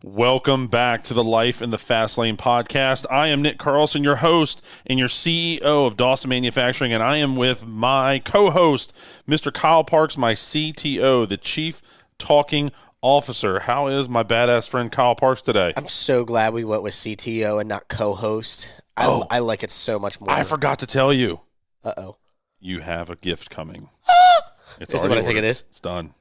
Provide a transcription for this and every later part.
Welcome back to the Life in the Fast Lane podcast. I am Nick Carlson, your host and your CEO of Dawson Manufacturing, and I am with my co-host, Mr. Kyle Parks, my CTO, the Chief Talking Officer. How is my badass friend Kyle Parks today? I'm so glad we went with CTO and not co-host. I like it so much more. I forgot to tell you. Uh-oh. You have a gift coming. It's This is what I think it is. It's done.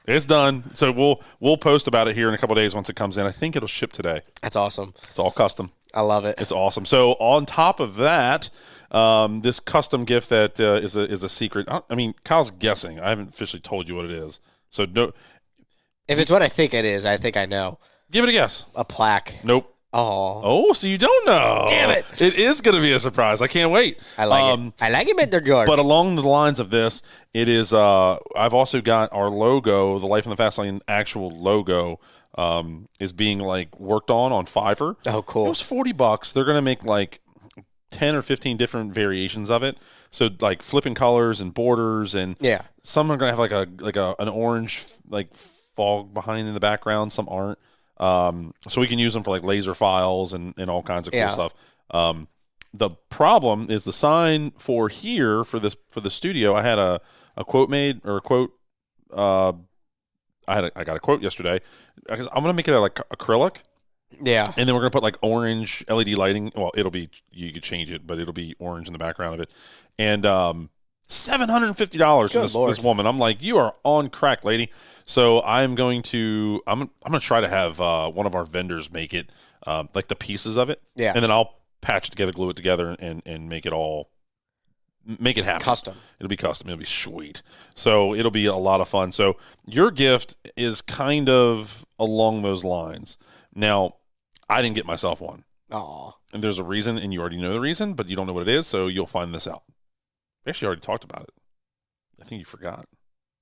It's done. So we'll post about it here in a couple of days once it comes in. I think it'll ship today. That's awesome. It's all custom. I love it. It's awesome. So on top of that, this custom gift that is a secret. I mean, Kyle's guessing. I haven't officially told you what it is. So no. If it's what I think it is, I think I know. Give it a guess. A plaque. Nope. Oh, so you don't know. Damn it. It is going to be a surprise. I can't wait. I like it. I like it, Mr. George. But along the lines of this, it is, I've also got our logo, the Life in the Fast Lane actual logo, is being worked on Fiverr. Oh, cool. It was $40. They're going to make 10 or 15 different variations of it. So flipping colors and borders, and some are going to have an orange fog behind in the background. Some aren't. So we can use them for laser files and all kinds of cool stuff. The problem is the sign for here for the studio. I had a quote made, or a quote. I got a quote yesterday. I'm gonna make it acrylic. Yeah, and then we're gonna put orange LED lighting. Well, it'll be, you could change it, but it'll be orange in the background of it. And $750 for this woman. I'm like, you are on crack, lady. So I'm going to try to have one of our vendors make it, the pieces of it. Yeah. And then I'll patch it together, glue it together, and make it happen. Custom. It'll be custom. It'll be sweet. So it'll be a lot of fun. So your gift is kind of along those lines. Now, I didn't get myself one. Aw. And there's a reason, and you already know the reason, but you don't know what it is, so you'll find this out. We actually already talked about it. I think you forgot.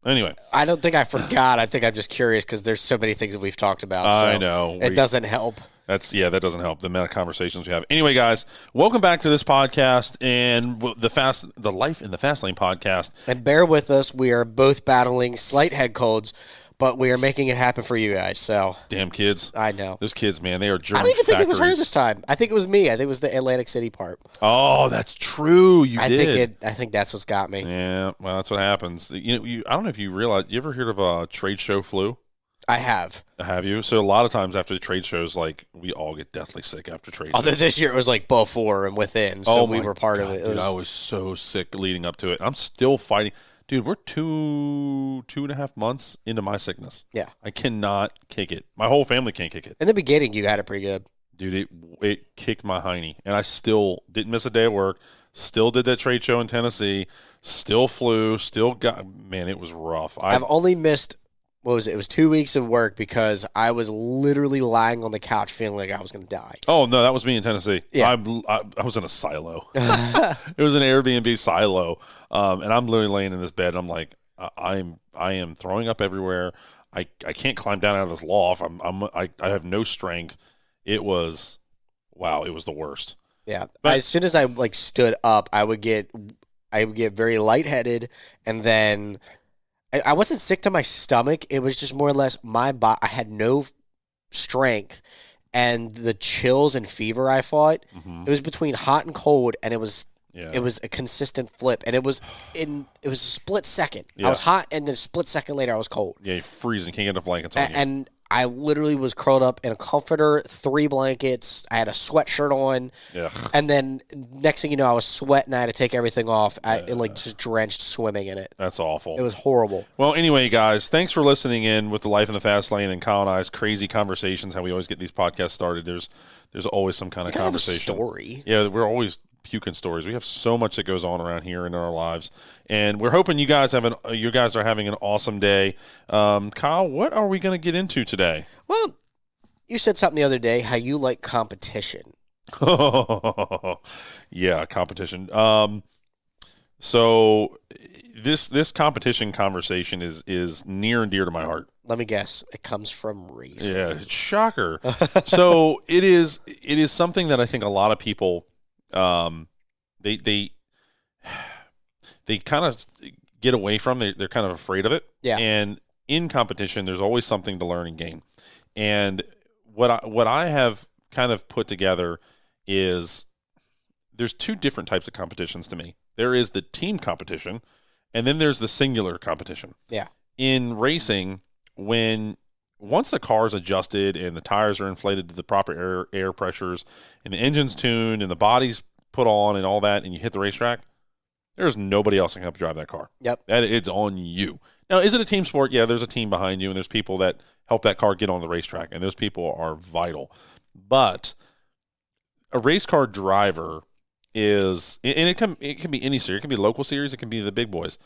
Anyway. I don't think I forgot. I think I'm just curious because there's so many things that we've talked about. So I know. It doesn't help. That doesn't help, the amount of conversations we have. Anyway, guys, welcome back to this podcast and the Life in the Fast Lane podcast. And bear with us. We are both battling slight head colds, but we are making it happen for you guys. So damn kids. I know. Those kids, man, they are germ I don't even factories. think it was her this time. I think it was me. I think it was the Atlantic City part. Oh, that's true. I think that's what's got me. Yeah, well, that's what happens. I don't know if you realize, you ever heard of a trade show flu? I have. Have you? So a lot of times after the trade shows, we all get deathly sick after trade shows. Although this year it was before and within, so we were part of it. Dude, I was so sick leading up to it. I'm still fighting. Dude, we're two and a half months into my sickness. Yeah. I cannot kick it. My whole family can't kick it. In the beginning, you had it pretty good. Dude, it kicked my hiney. And I still didn't miss a day of work. Still did that trade show in Tennessee. Still flew. Still got, man, it was rough. I've only missed, what was it? It was 2 weeks of work because I was literally lying on the couch feeling like I was going to die. Oh, no, that was me in Tennessee. Yeah. I was in a silo. It was an Airbnb silo. And I'm literally laying in this bed. And I'm like, I am throwing up everywhere. I can't climb down out of this loft. I have no strength. It was, wow, it was the worst. Yeah. But as soon as I stood up, I would get very lightheaded, and then I wasn't sick to my stomach. It was just more or less my body. I had no strength, and the chills and fever I fought. Mm-hmm. It was between hot and cold, and it was Yeah. It was a consistent flip, and it was a split second. Yeah. I was hot, and then a split second later, I was cold. Yeah, you're freezing. Can't get enough blankets on you. And I literally was curled up in a comforter, 3 blankets. I had a sweatshirt on. Yeah. And then next thing you know, I was sweating. I had to take everything off. Just drenched swimming in it. That's awful. It was horrible. Well, anyway, guys, thanks for listening in with the Life in the Fast Lane and Kyle and I's crazy conversations, how we always get these podcasts started. There's always some kind of conversation. Have a story. Yeah, we're always puking stories. We have so much that goes on around here in our lives, and we're hoping you guys are having an awesome day. Kyle, what are we going to get into today? Well, you said something the other day how you like competition. Yeah, competition. So this competition conversation is near and dear to my heart. Let me guess. It comes from race. Yeah, shocker. So it is something that I think a lot of people they kind of get away from. They're kind of afraid of it. Yeah. And in competition, there's always something to learn and gain. And what I have kind of put together is there's two different types of competitions to me. There is the team competition, and then there's the singular competition. Yeah. In racing, once the car's adjusted and the tires are inflated to the proper air pressures and the engine's tuned and the body's put on and all that, and you hit the racetrack, there's nobody else that can help drive that car. Yep. It's on you. Now, is it a team sport? Yeah, there's a team behind you, and there's people that help that car get on the racetrack, and those people are vital. But a race car driver is, and it can be any series. It can be local series. It can be the big boys.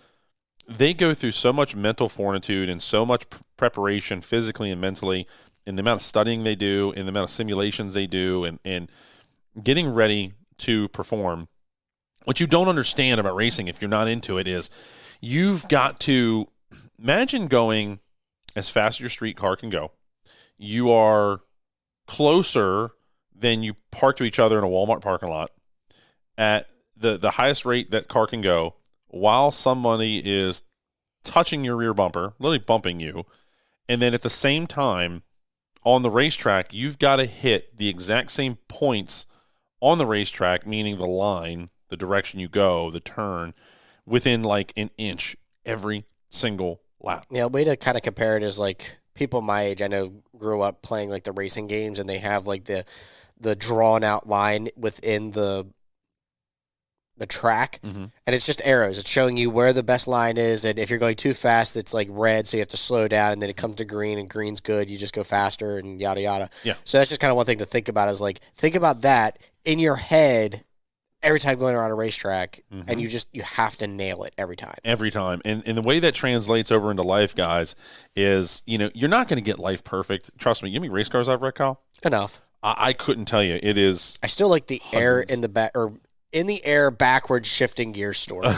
They go through so much mental fortitude and so much preparation physically and mentally, in the amount of studying they do, in the amount of simulations they do, and getting ready to perform. What you don't understand about racing, if you're not into it, is you've got to imagine going as fast as your street car can go. You are closer than you park to each other in a Walmart parking lot at the highest rate that car can go, while somebody is touching your rear bumper, literally bumping you. And then at the same time, on the racetrack, you've got to hit the exact same points on the racetrack, meaning the line, the direction you go, the turn, within like an inch every single lap. Yeah, a way to kind of compare it is like people my age, I know, grew up playing like the racing games, and they have like the drawn out line within the track, and it's just arrows. It's showing you where the best line is, and if you're going too fast, it's like red, so you have to slow down, and then it comes to green, and green's good, you just go faster, and yada yada. Yeah. So that's just kind of one thing to think about, is like, think about that in your head every time going around a racetrack, and you have to nail it every time. Every time. And the way that translates over into life, guys, is, you're not going to get life perfect. Trust me. You know how many race cars I've wrecked, Kyle? Enough. I couldn't tell you. It is. I still like the hundreds. air in the back, or in the air backwards shifting gear story.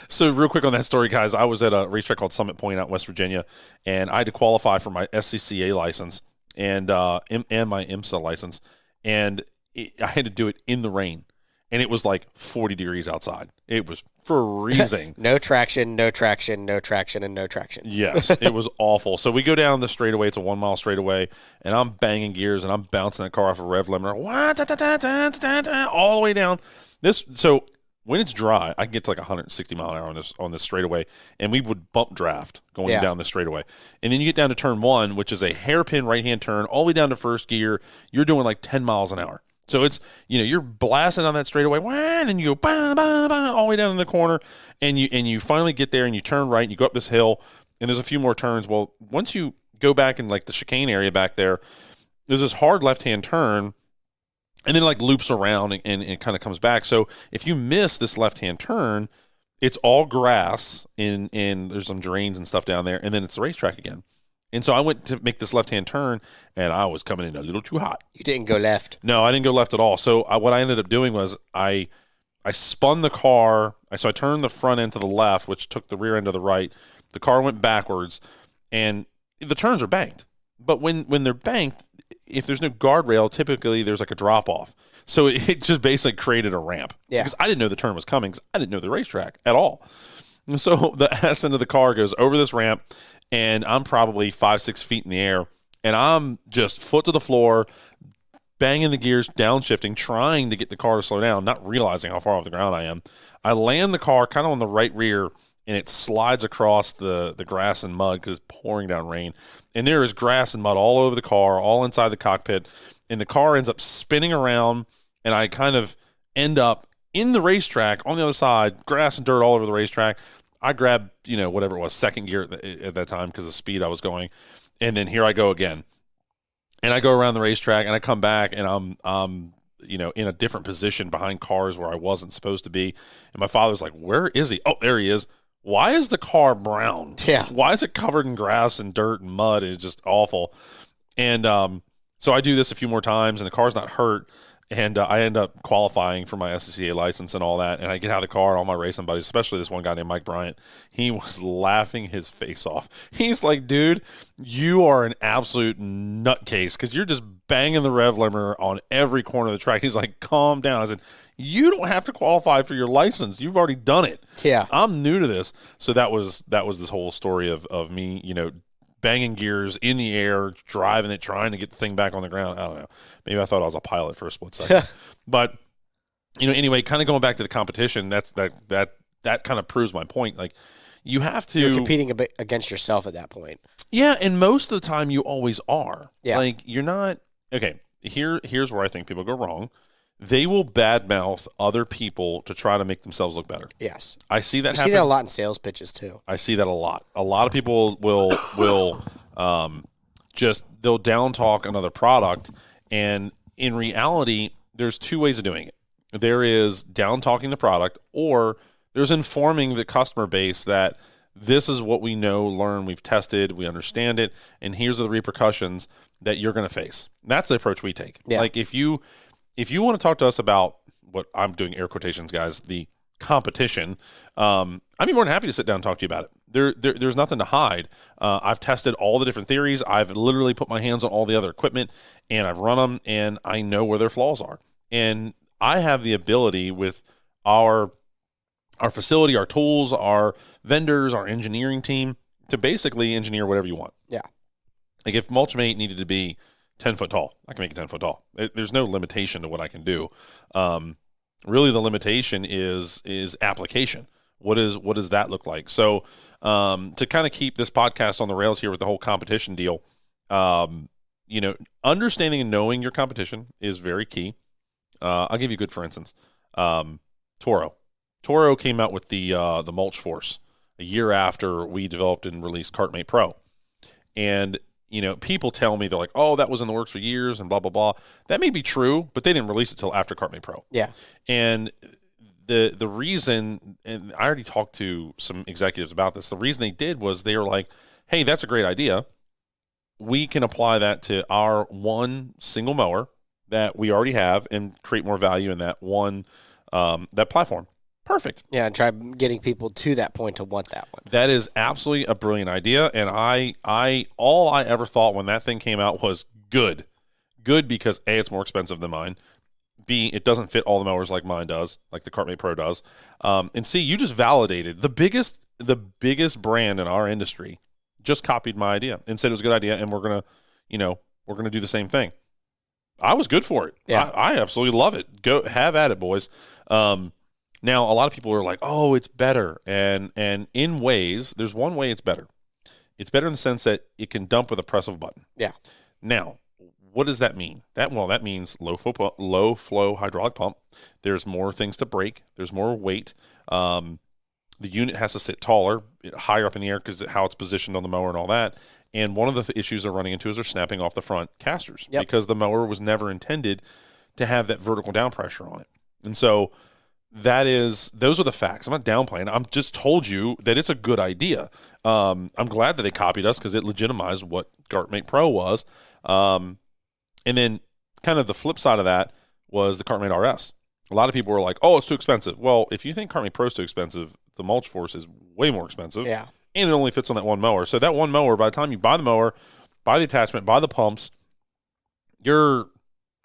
So real quick on that story, guys, I was at a racetrack called Summit Point out in West Virginia, and I had to qualify for my SCCA license and my IMSA license, and I had to do it in the rain, and it was like 40 degrees outside. It was freezing. No traction, no traction, no traction, and no traction. Yes, it was awful. So we go down the straightaway. It's a 1 mile straightaway, and I'm banging gears, and I'm bouncing that car off a rev limiter all the way down. So when it's dry, I can get to like 160 mile an hour on this straightaway, and we would bump draft going down the straightaway. And then you get down to turn one, which is a hairpin right-hand turn, all the way down to first gear. You're doing like 10 miles an hour. So it's, you're blasting on that straightaway, and then you go bah, bah, bah, all the way down in the corner, and you finally get there, and you turn right, and you go up this hill, and there's a few more turns. Well, once you go back in like the chicane area back there, there's this hard left-hand turn, and then it like loops around and it kind of comes back. So if you miss this left-hand turn, it's all grass, and there's some drains and stuff down there, and then it's the racetrack again. And so I went to make this left-hand turn, and I was coming in a little too hot. You didn't go left. No, I didn't go left at all. So what I ended up doing was I spun the car. So I turned the front end to the left, which took the rear end to the right. The car went backwards, and the turns are banked. But when they're banked, if there's no guardrail, typically there's like a drop-off. So it just basically created a ramp. Yeah. Because I didn't know the turn was coming, because I didn't know the racetrack at all. And so the ass end of the car goes over this ramp, and I'm probably 5-6 feet in the air, and I'm just foot to the floor, banging the gears, downshifting, trying to get the car to slow down, not realizing how far off the ground I am. I land the car kind of on the right rear, and it slides across the grass and mud because it's pouring down rain. And there is grass and mud all over the car, all inside the cockpit, and the car ends up spinning around, and I kind of end up in the racetrack on the other side, grass and dirt all over the racetrack. I grabbed, whatever it was, second gear at that time because of the speed I was going. And then here I go again. And I go around the racetrack, and I come back, and I'm in a different position behind cars where I wasn't supposed to be. And my father's like, where is he? Oh, there he is. Why is the car brown? Yeah. Why is it covered in grass and dirt and mud? It's just awful. And so I do this a few more times, and the car's not hurt. And I end up qualifying for my SCCA license and all that. And I get out of the car, and all my racing buddies, especially this one guy named Mike Bryant, he was laughing his face off. He's like, dude, you are an absolute nutcase because you're just banging the rev limiter on every corner of the track. He's like, calm down. I said, you don't have to qualify for your license. You've already done it. Yeah. I'm new to this. So that was this whole story of me, banging gears in the air, driving it, trying to get the thing back on the ground. I don't know. Maybe I thought I was a pilot for a split second. But, anyway, kind of going back to the competition, that kind of proves my point. Like, you have to... You're competing against yourself at that point. Yeah, and most of the time you always are. Yeah. Like, you're not... Okay, here's where I think people go wrong. They will badmouth other people to try to make themselves look better. Yes. I see that happen. You see that a lot in sales pitches, too. I see that a lot. A lot of people will they'll down talk another product, and in reality, there's two ways of doing it. There is down talking the product, or there's informing the customer base that this is what we know, learn, we've tested, we understand it, and here's the repercussions that you're going to face. That's the approach we take. Yeah. Like, if you want to talk to us about what I'm doing, air quotations, guys, the competition, I'd be more than happy to sit down and talk to you about it. There's nothing to hide. I've tested all the different theories. I've literally put my hands on all the other equipment, and I've run them, and I know where their flaws are. And I have the ability with our facility, our tools, our vendors, our engineering team to basically engineer whatever you want. Yeah. Like, if Mulchmate needed to be 10 foot tall, I can make it 10 foot tall. There's no limitation to what I can do. Really, the limitation is application. What does that look like? So, to kind of keep this podcast on the rails here with the whole competition deal, understanding and knowing your competition is very key. I'll give you a good, for instance, Toro. Toro came out with the Mulch Force a year after we developed and released CartMate Pro. And, people tell me, they're like, oh, that was in the works for years and blah, blah, blah. That may be true, but they didn't release it till after CartMate Pro. Yeah. And the reason, and I already talked to some executives about this, the reason they did was they were like, hey, that's a great idea. We can apply that to our one single mower that we already have and create more value in that one, that platform. Perfect. Yeah, and try getting people to that point to want that one. That is absolutely a brilliant idea, and all I ever thought when that thing came out was good. Good because A, it's more expensive than mine. B, it doesn't fit all the mowers like mine does, like the CartMate Pro does. And C, you just validated the biggest brand in our industry just copied my idea and said it was a good idea, and we're gonna do the same thing. I was good for it. Yeah. I absolutely love it. Go have at it, boys. Now, a lot of people are like, oh, it's better. And in ways, there's one way it's better. It's better in the sense that it can dump with a press of a button. Yeah. Now, what does that mean? That means low flow hydraulic pump. There's more things to break. There's more weight. The unit has to sit taller, higher up in the air because of how it's positioned on the mower and all that. And one of the issues they're running into is they're snapping off the front casters because the mower was never intended to have that vertical down pressure on it. And so those are the facts. I'm not downplaying. I'm just told you that it's a good idea. I'm glad that they copied us because it legitimized what CartMate Pro was. And then kind of the flip side of that was the CartMate RS. A lot of people were like, oh, it's too expensive. Well, if you think CartMate Pro is too expensive, the Mulch Force is way more expensive. Yeah. And it only fits on that one mower. So that one mower, by the time you buy the mower, buy the attachment, buy the pumps, you're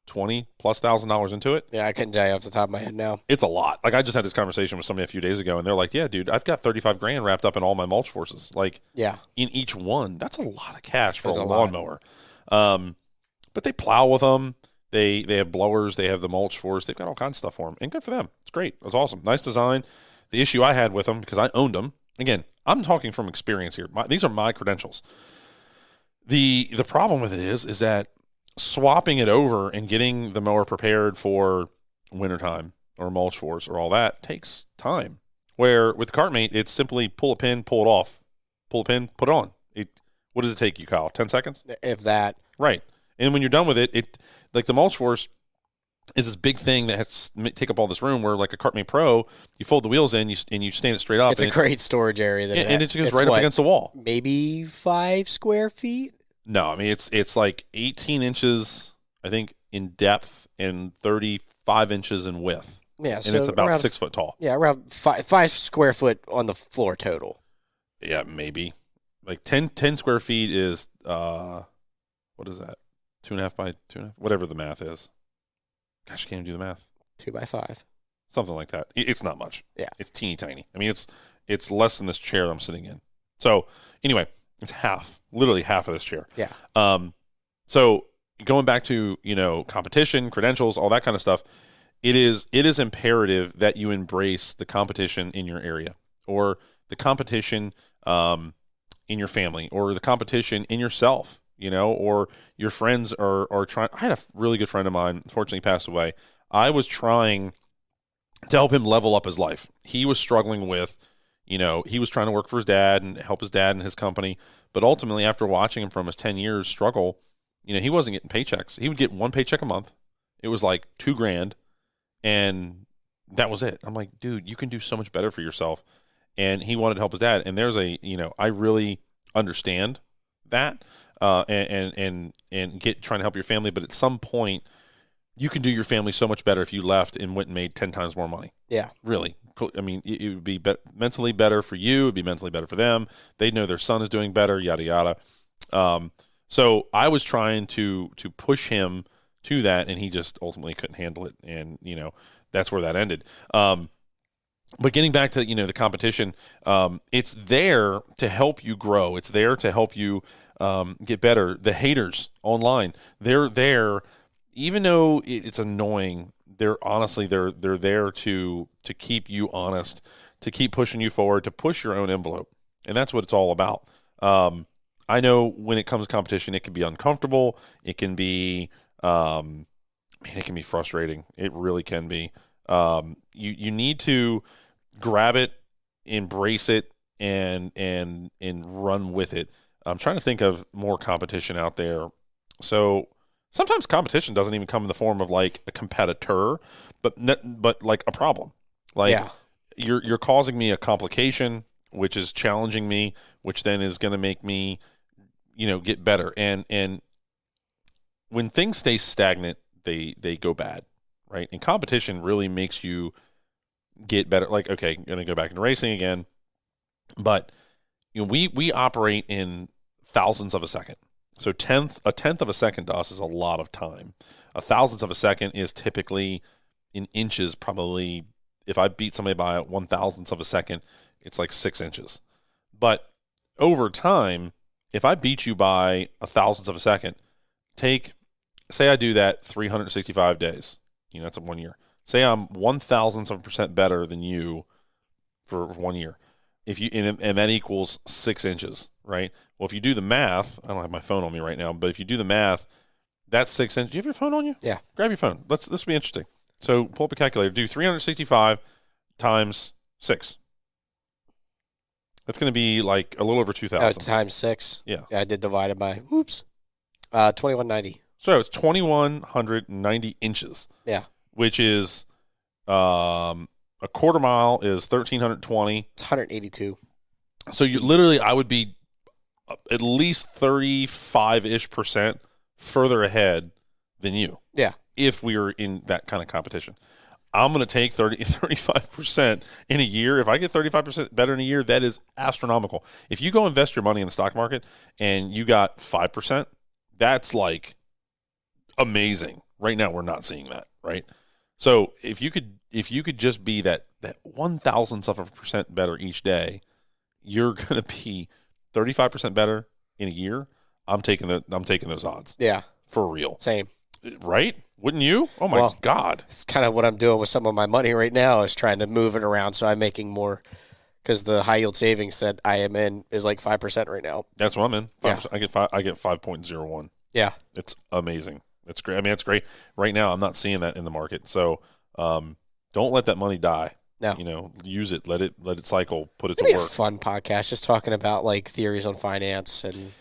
$20,000+ into it. Yeah, I couldn't tell you off the top of my head now. It's a lot. Like, I just had this conversation with somebody a few days ago, and they're like, yeah, dude, I've got $35,000 wrapped up in all my Mulch Forces. Like, yeah, in each one. That's a lot of cash for a lawnmower. But they plow with them. They have blowers. They have the Mulch Force. They've got all kinds of stuff for them. And good for them. It's great. It was awesome. Nice design. The issue I had with them, because I owned them, again, I'm talking from experience here. These are my credentials. The problem with it is that swapping it over and getting the mower prepared for wintertime or Mulch Force or all that takes time. Where with CartMate, it's simply pull a pin, pull it off. Pull a pin, put it on. What does it take you, Kyle? 10 seconds? If that. Right. And when you're done with it, like the Mulch Force is this big thing that has to take up all this room where, like a CartMate Pro, you fold the wheels in and you stand it straight up. It's a great storage area. And it just goes right up against the wall. Maybe 5 square feet? No, I mean, it's like 18 inches, I think, in depth and 35 inches in width. Yeah, and it's about 6 foot tall. Yeah, around 5 square foot on the floor total. Yeah, maybe. Like 10 square feet is, what is that? 2.5 by 2.5? Whatever the math is. Gosh, I can't even do the math. 2 by 5. Something like that. It's not much. Yeah. It's teeny tiny. I mean, it's less than this chair I'm sitting in. So, anyway, It's literally half of this chair. Yeah. So going back to, competition, credentials, all that kind of stuff, it is imperative that you embrace the competition in your area, or the competition in your family, or the competition in yourself, or your friends are trying. I had a really good friend of mine, unfortunately passed away. I was trying to help him level up his life. He was struggling with, he was trying to work for his dad and help his dad and his company. But ultimately, after watching him from his 10 years struggle, he wasn't getting paychecks. He would get one paycheck a month. It was like $2,000, and that was it. I'm like, dude, you can do so much better for yourself. And he wanted to help his dad. And there's I really understand that, and trying to help your family. But at some point, you can do your family so much better if you left and went and made 10 times more money. Yeah. Really. I mean, it would be mentally better for you. It would be mentally better for them. They'd know their son is doing better, yada, yada. So I was trying to push him to that, and he just ultimately couldn't handle it. And, that's where that ended. But getting back to, the competition, it's there to help you grow. It's there to help you get better. The haters online, they're there, even though it's annoying. They're there to keep you honest, to keep pushing you forward, to push your own envelope. And that's what it's all about. I know when it comes to competition, it can be uncomfortable. It can be, it can be frustrating. It really can be. You need to grab it, embrace it, and run with it. I'm trying to think of more competition out there. So sometimes competition doesn't even come in the form of like a competitor, but like a problem. Like you're causing me a complication, which is challenging me, which then is going to make me, get better. And when things stay stagnant, they go bad, right? And competition really makes you get better. Like, okay, I'm going to go back into racing again, but we operate in thousandths of a second. So a tenth of a second to us is a lot of time. A thousandth of a second is typically in inches. Probably, if I beat somebody by 1,000th of a second, it's like 6 inches. But over time, if I beat you by 1,000th of a second, say I do that 365 days. That's 1 year. Say I'm 1,000th of a percent better than you for 1 year. And that equals 6 inches, right? Well, if you do the math, I don't have my phone on me right now, but if you do the math, that's 6 inches. Do you have your phone on you? Yeah. Grab your phone. This will be interesting. So pull up a calculator. Do 365 times 6. That's going to be like a little over 2,000. Times 6. Yeah. I did divide it by, 2190. So it's 2,190 inches. Yeah. Which is a quarter mile is 1,320. It's 182. So I would be at least 35-ish% further ahead than you. Yeah. If we were in that kind of competition. I'm going to take 35% in a year. If I get 35% better in a year, that is astronomical. If you go invest your money in the stock market and you got 5%, that's like amazing. Right now, we're not seeing that, right? So if you could just be that 1,000th of a percent better each day, you're going to be 35% better in a year. I'm taking those odds. Yeah. For real. Same. Right? Wouldn't you? Oh my God. It's kind of what I'm doing with some of my money right now, is trying to move it around so I'm making more, because the high yield savings that I am in is like 5% right now. That's what I'm in. 5%. Yeah. I get 5.01. Yeah. It's amazing. It's great. I mean, it's great. Right now, I'm not seeing that in the market. So don't let that money die. No. Use it. Let it cycle. Put it It'd to work. A fun podcast, just talking about like theories on finance and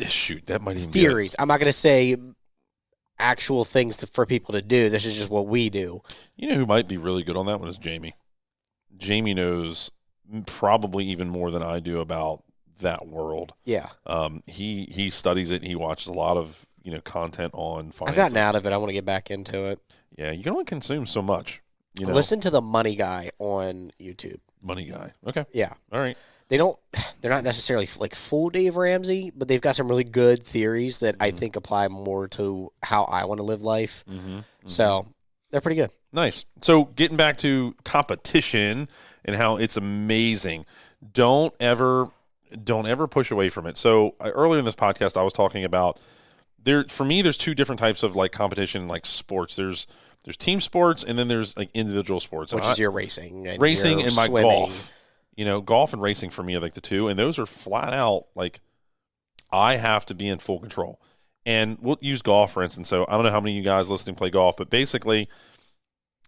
shoot. That might even theories. I'm not going to say actual things for people to do. This is just what we do. You know who might be really good on that one is Jamie. Jamie knows probably even more than I do about that world. Yeah. He studies it. He watches a lot of content on finance. I've gotten out of it. I want to get back into it. Yeah, you can only consume so much. Listen to the Money Guy on YouTube. Money Guy. Okay. Yeah. All right. They're not necessarily like full Dave Ramsey, but they've got some really good theories that I think apply more to how I want to live life. So they're pretty good. Nice. So getting back to competition and how it's amazing. Don't ever don't ever push away from it. So earlier in this podcast, I was talking about for me, there's two different types of like competition, like sports. There's team sports, and then there's like individual sports. Which is your racing. And my swimming. golf. Golf and racing for me are like the two, and those are flat out like I have to be in full control. And we'll use golf, for instance. So I don't know how many of you guys listening play golf, but basically,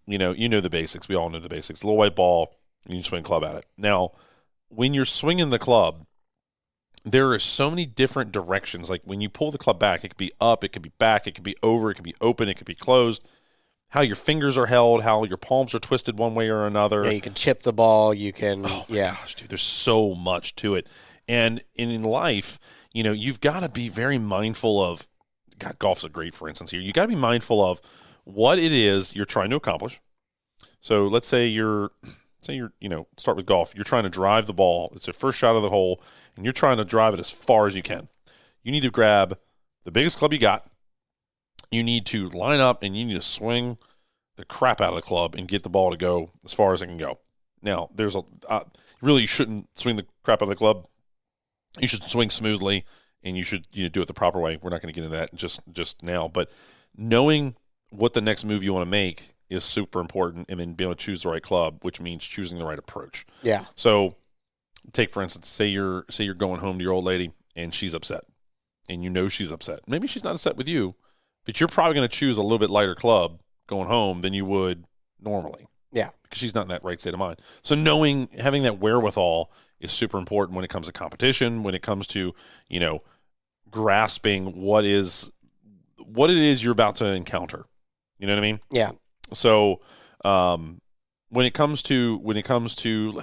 you know the basics. We all know the basics. Little white ball, and you swing club at it. Now, when you're swinging the club, there are so many different directions. Like when you pull the club back, it could be up, it could be back, it could be over, it could be open, it could be closed. How your fingers are held, how your palms are twisted one way or another. Yeah, you can chip the ball. You can. Oh my gosh, dude, there's so much to it. And in life, you've got to be very mindful of. God, golf's a great, for instance, here. You got to be mindful of what it is you're trying to accomplish. So let's say you're start with golf. You're trying to drive the ball. It's the first shot of the hole, and you're trying to drive it as far as you can. You need to grab the biggest club you got. You need to line up, and you need to swing the crap out of the club and get the ball to go as far as it can go. Now, really you shouldn't swing the crap out of the club. You should swing smoothly, and you should do it the proper way. We're not going to get into that just now, but knowing what the next move you want to make is super important, and then being able to choose the right club, which means choosing the right approach. Yeah. So, take for instance, say you're going home to your old lady, and she's upset, and she's upset. Maybe she's not upset with you, but you're probably going to choose a little bit lighter club going home than you would normally. Yeah. Because she's not in that right state of mind. So having that wherewithal is super important when it comes to competition, when it comes to, grasping what it is you're about to encounter. You know what I mean? Yeah. So when it comes to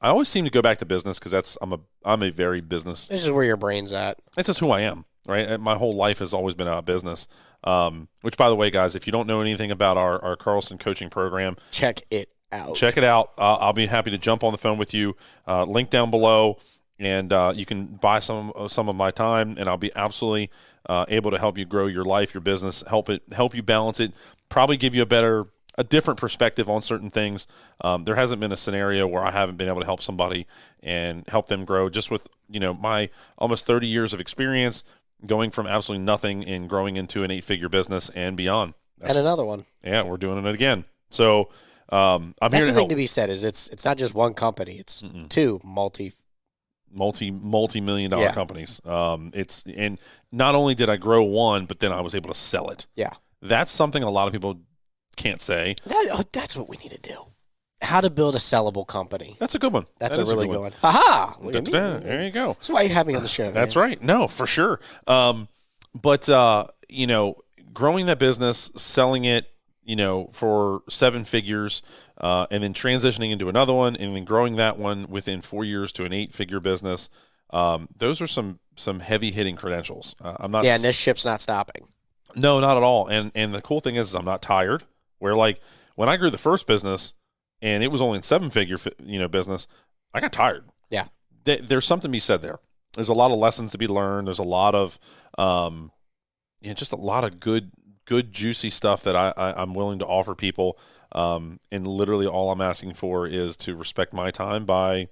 I always seem to go back to business because I'm a very business. This is where your brain's at. It's just who I am. Right, my whole life has always been about business. Which, by the way, guys, if you don't know anything about our Carlson coaching program, check it out. Check it out. I'll be happy to jump on the phone with you. Link down below, and you can buy some of my time, and I'll be absolutely able to help you grow your life, your business, help you balance it, probably give you a different perspective on certain things. There hasn't been a scenario where I haven't been able to help somebody and help them grow just with my almost 30 years of experience. Going from absolutely nothing and growing into an 8-figure business and beyond. And another one. Yeah, we're doing it again. So I'm That's here to the help. thing to be said is it's not just one company. It's two multi-million-dollar companies. And not only did I grow one, but then I was able to sell it. Yeah. That's something a lot of people can't say. That's what we need to do. How to build a sellable company. That's a good one. That's a really good one. Ha-ha! There you go. That's why you have me on the show, man. That's right. No, for sure. But growing that business, selling it, for 7 figures, and then transitioning into another one, and then growing that one within 4 years to an 8-figure business. Those are some heavy hitting credentials. I'm not. Yeah, and this ship's not stopping. No, not at all. And the cool thing is I'm not tired. Where like when I grew the first business, and it was only a 7-figure, business, I got tired. Yeah. There's something to be said there. There's a lot of lessons to be learned. There's a lot of, just a lot of good, juicy stuff that I'm willing to offer people. And literally all I'm asking for is to respect my time by,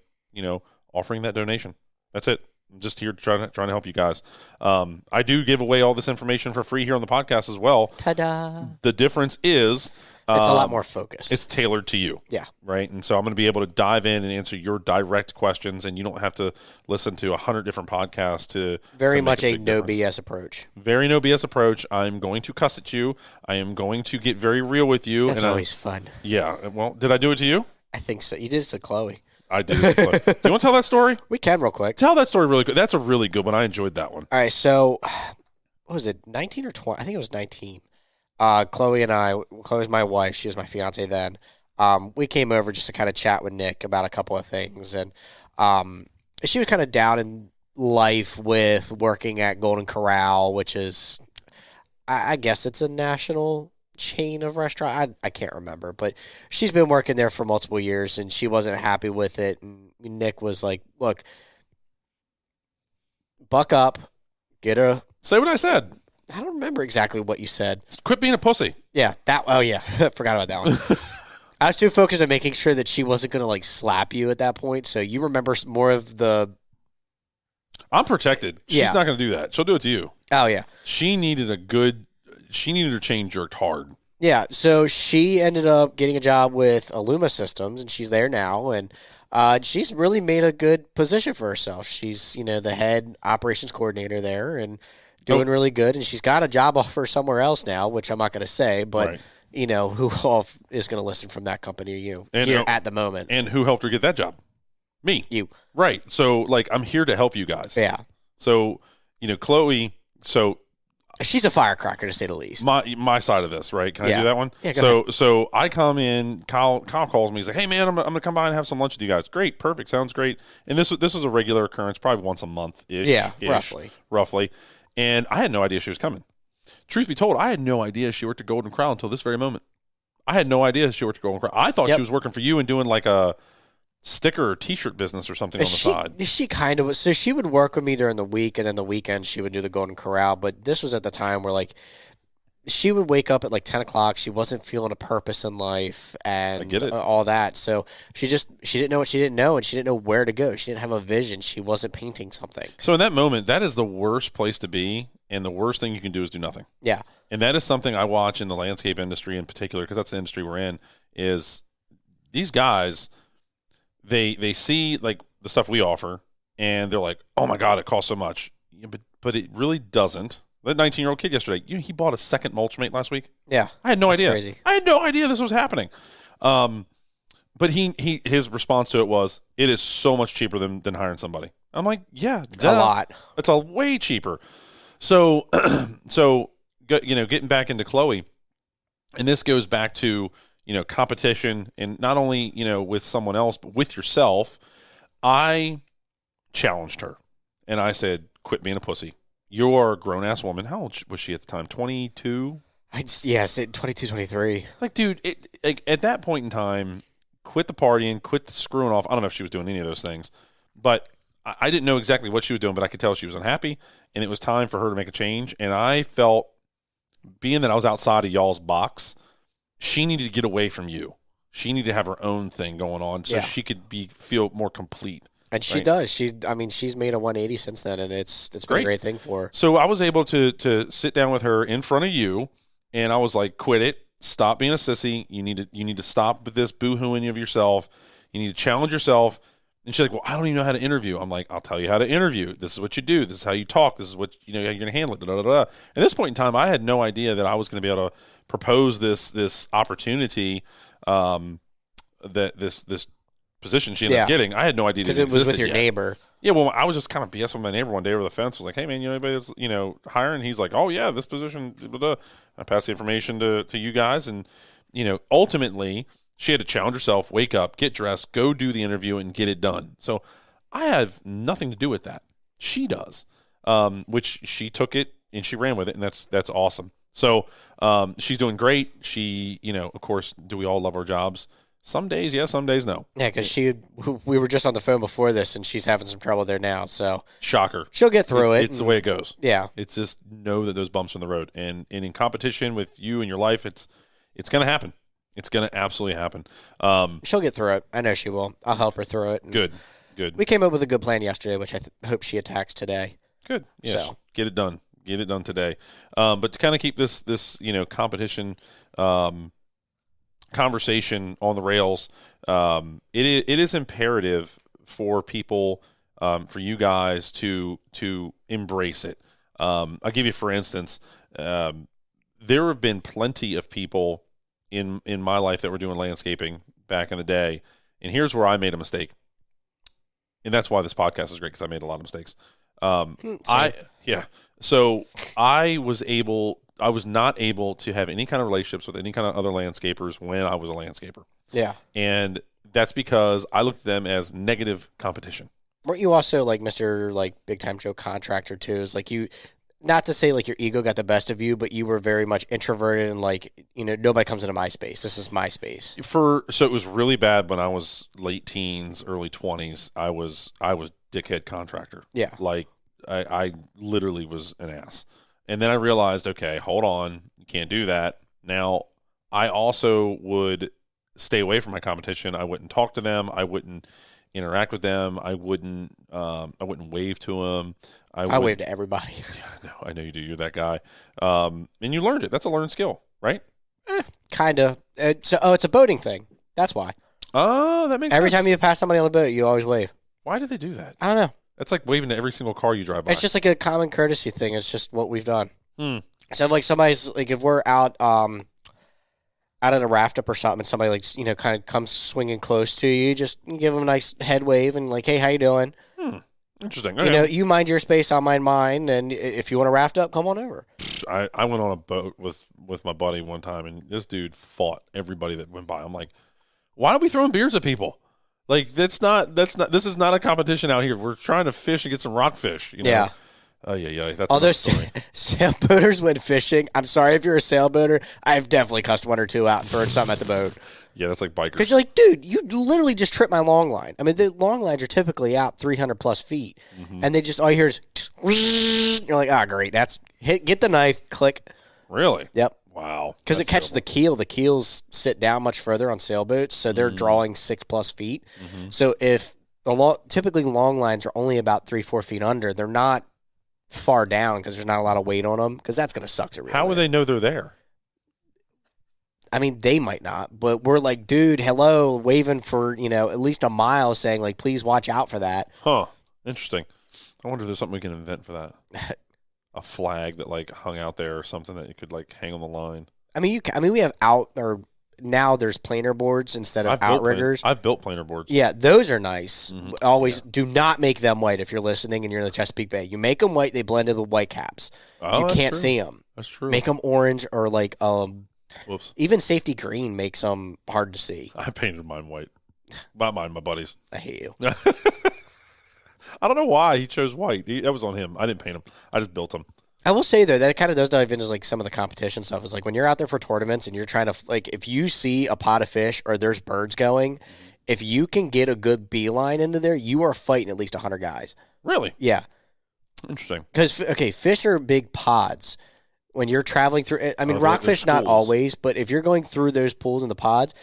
offering that donation. That's it. I'm just here trying to help you guys. I do give away all this information for free here on the podcast as well. Ta-da. The difference is, it's a lot more focused. It's tailored to you. Yeah. Right. And so I'm going to be able to dive in and answer your direct questions, and you don't have to listen to 100 different podcasts to. Very to much a no difference. BS approach. Very no BS approach. I'm going to cuss at you. I am going to get very real with you. That's always fun. Yeah. Well, did I do it to you? I think so. You did it to Chloe. I did it to Chloe. Do you want to tell that story? We can real quick. Tell that story really good. That's a really good one. I enjoyed that one. All right. So, what was it, 19 or 20? I think it was 19. Chloe and I, Chloe's my wife, she was my fiance then. We came over just to kind of chat with Nick about a couple of things. And she was kind of down in life with working at Golden Corral, which is, I guess it's a national chain of restaurant. I can't remember, but she's been working there for multiple years and she wasn't happy with it. And Nick was like, look, buck up, say what I said. I don't remember exactly what you said. Quit being a pussy. Yeah, forgot about that one. I was too focused on making sure that she wasn't going to, slap you at that point, so you remember more of the I'm protected. She's not going to do that. She'll do it to you. Oh, yeah. She needed her chain jerked hard. Yeah, so she ended up getting a job with Illuma Systems, and she's there now, and she's really made a good position for herself. She's, the head operations coordinator there and doing really good, and she's got a job offer somewhere else now, which I'm not going to say, but, right. Who all is going to listen from that company here at the moment. And who helped her get that job? Me. You. Right. So, I'm here to help you guys. Yeah. So, Chloe, she's a firecracker, to say the least. My side of this, right? Can I do that one? Yeah, go ahead. So I come in. Kyle calls me. He's like, "Hey, man, I'm gonna come by and have some lunch with you guys." Great, perfect, sounds great. And this was a regular occurrence, probably once a month ish. Yeah, roughly. And I had no idea she was coming. Truth be told, I had no idea she worked at Golden Corral until this very moment. I had no idea she worked at Golden Corral. I thought she was working for you and doing like a sticker or T-shirt business or something on the side. She kind of was. So she would work with me during the week, and then the weekend she would do the Golden Corral. But this was at the time where she would wake up at 10 o'clock. She wasn't feeling a purpose in life and I get it. All that. So she didn't know what she didn't know, and she didn't know where to go. She didn't have a vision. She wasn't painting something. So in that moment, that is the worst place to be, and the worst thing you can do is do nothing. Yeah. And that is something I watch in the landscape industry in particular, because that's the industry we're in, is these guys – They see the stuff we offer, and they're like, "Oh my God, it costs so much." Yeah, but it really doesn't. That 19-year-old kid yesterday, he bought a second mulch mate last week. Yeah, I had no idea. Crazy. I had no idea this was happening. But his response to it was, "It is so much cheaper than hiring somebody." I'm like, "Yeah, a lot. It's a way cheaper." So, getting back into Chloe, and this goes back to competition, and not only, with someone else, but with yourself. I challenged her, and I said, "Quit being a pussy. You're a grown-ass woman." How old was she at the time? 22? I said 22, 23. Dude, at that point in time, quit the partying, quit the screwing off. I don't know if she was doing any of those things, but I didn't know exactly what she was doing, but I could tell she was unhappy, and it was time for her to make a change. And I felt, being that I was outside of y'all's box, she needed to get away from you. She needed to have her own thing going on so she could feel more complete. And she does. She's made a 180 since then, and it's been a great thing for her. So I was able to sit down with her in front of you, and I was like, "Quit it. Stop being a sissy. You need to stop with this boo-hooing of yourself. You need to challenge yourself." And she's like, "Well, I don't even know how to interview." I'm like, "I'll tell you how to interview. This is what you do. This is how you talk. This is what how you're going to handle it." Da, da, da, da. At this point in time, I had no idea that I was going to be able to propose this opportunity, that this position she ended up getting. I had no idea because it was with your neighbor. Yeah, well, I was just kind of BS with my neighbor one day over the fence. I was like, "Hey, man, anybody that's hiring?" He's like, "Oh yeah, this position." Blah, blah. I passed the information to you guys, and ultimately, she had to challenge herself, wake up, get dressed, go do the interview, and get it done. So I have nothing to do with that. She does, which she took it and she ran with it, and that's awesome. So she's doing great. She, of course, do we all love our jobs? Some days, yes, some days, no. Yeah, because we were just on the phone before this, and she's having some trouble there now. So shocker. She'll get through it. It's the way it goes. Yeah. It's just know that those bumps are in the road, and in competition with you and your life, it's going to happen. It's going to absolutely happen. She'll get through it. I know she will. I'll help her through it. Good. We came up with a good plan yesterday, which I hope she attacks today. Good. Yes. So. Get it done. Get it done today. But to kind of keep this competition conversation on the rails, it is imperative for people, for you guys to embrace it. I'll give you, for instance, there have been plenty of people in my life that were doing landscaping back in the day, and here's where I made a mistake, and that's why this podcast is great, because I made a lot of mistakes. So I was not able to have any kind of relationships with any kind of other landscapers when I was a landscaper. Yeah. And that's because I looked at them as negative competition. Weren't you also Mr. Big Time Joe Contractor too? Is you, not to say your ego got the best of you, but you were very much introverted and nobody comes into my space. This is my space. So it was really bad when I was late teens, early 20s. I was dickhead contractor. Yeah. I literally was an ass. And then I realized, okay, hold on, you can't do that. Now, I also would stay away from my competition. I wouldn't talk to them. I wouldn't interact with them. I wouldn't wave to them. I wave to everybody. Yeah, no, I know you do. You're that guy. And you learned it. That's a learned skill, right? Kind of. It's a boating thing. That's why. Oh, that makes sense. Every time you pass somebody on a boat, you always wave. Why do they do that? I don't know. That's like waving to every single car you drive by. It's just like a common courtesy thing. It's just what we've done. So like somebody's like if we're out at a raft up or something, and somebody like kind of comes swinging close to you, just give them a nice head wave and like, hey, how you doing? Interesting. Okay. You mind your space, I'll mind mine, and if you want to raft up, come on over. I went on a boat with my buddy one time, and this dude fought everybody that went by. I'm like, why are we throwing beers at people? Like this is not a competition out here. We're trying to fish and get some rockfish. Yeah. Yeah. That's although sailboaters went fishing, I'm sorry if you're a sailboater, I've definitely cussed one or two out and thrown something at the boat. Yeah, that's like bikers. Because you're like, dude, you literally just tripped my long line. I mean, the long lines are typically out 300 plus feet, and they just all you hear is you're like, great, that's get the knife, click. Really? Yep. Wow. Because it catches the keel. The keels sit down much further on sailboats, so they're drawing 6+ feet. So if typically long lines are only about 3-4 feet under, they're not far down because there's not a lot of weight on them, because that's going to suck to reel. How would they know they're there? I mean, they might not, but we're like, dude, hello, waving for, at least a mile, saying like, please watch out for that. Huh. Interesting. I wonder if there's something we can invent for that. A flag that like hung out there or something that you could like hang on the line. I mean, we have now there's planer boards instead of outriggers. I've built planer boards. Yeah, those are nice. Always do not make them white if you're listening and you're in the Chesapeake Bay. You make them white, they blend in with white caps. Oh, you can't see them. That's true. Make them orange or like Whoops. Even safety green makes them hard to see. I painted mine white. Not mine, my buddy's. I hate you. I don't know why he chose white. That was on him. I didn't paint him. I just built him. I will say, though, that kind of does dive into like some of the competition stuff. Is like when you're out there for tournaments and you're trying to, like, if you see a pot of fish or there's birds going, if you can get a good beeline into there, you are fighting at least 100 guys. Really? Yeah. Interesting. Because, fish are big pods. When you're traveling through, I mean, rockfish not always, but if you're going through those pools and the pods,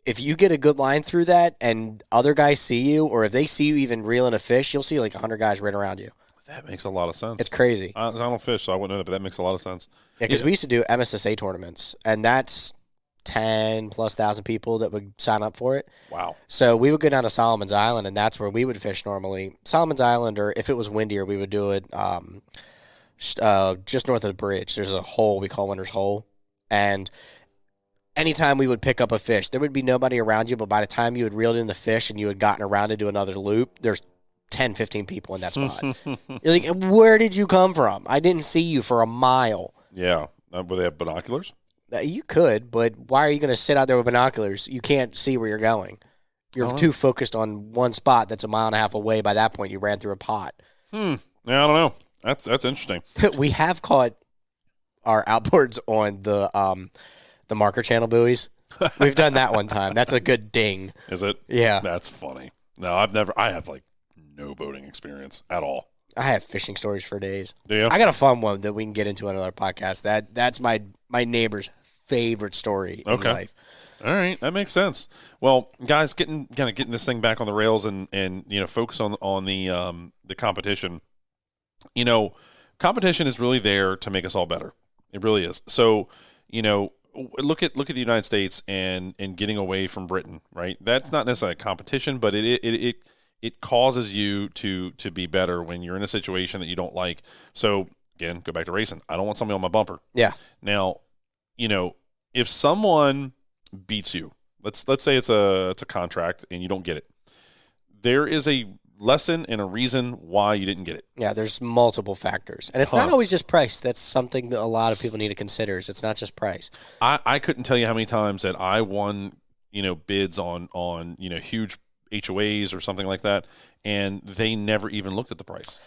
if you get a good line through that and other guys see you, or if they see you even reeling a fish, you'll see like 100 guys right around you. That makes a lot of sense. It's crazy. I don't fish, so I wouldn't know that, but that makes a lot of sense. Yeah, because we used to do MSSA tournaments, and that's 10,000+ people that would sign up for it. Wow. So we would go down to Solomon's Island, and that's where we would fish normally. Solomon's Island, or if it was windier, we would do it just north of the bridge. There's a hole we call Winter's Hole, and anytime we would pick up a fish, there would be nobody around you, but by the time you had reeled in the fish and you had gotten around to do another loop, there's 10, 15 people in that spot. You're like, where did you come from? I didn't see you for a mile. Yeah. Would they have binoculars? You could, but why are you going to sit out there with binoculars? You can't see where you're going. You're too focused on one spot that's a mile and a half away. By that point, you ran through a pot. Yeah, I don't know. That's interesting. We have caught our outboards on the marker channel buoys. We've done that one time. That's a good ding. Is it? Yeah. That's funny. No, I have like no boating experience at all. I have fishing stories for days. Do you? I got a fun one that we can get into on another podcast. That's my neighbor's favorite story in life. All right, that makes sense. Well, guys, getting this thing back on the rails and focus on the competition. Competition is really there to make us all better. It really is. So, look at the United States and getting away from Britain, right? That's not necessarily a competition, but it causes you to be better when you're in a situation that you don't like. So again, go back to racing. I don't want somebody on my bumper. Yeah. Now, if someone beats you, let's say it's a contract and you don't get it, there is a lesson and a reason why you didn't get it. Yeah, there's multiple factors. And it's not always just price. That's something that a lot of people need to consider. It's not just price. I couldn't tell you how many times that I won, bids on huge HOAs or something like that, and they never even looked at the price.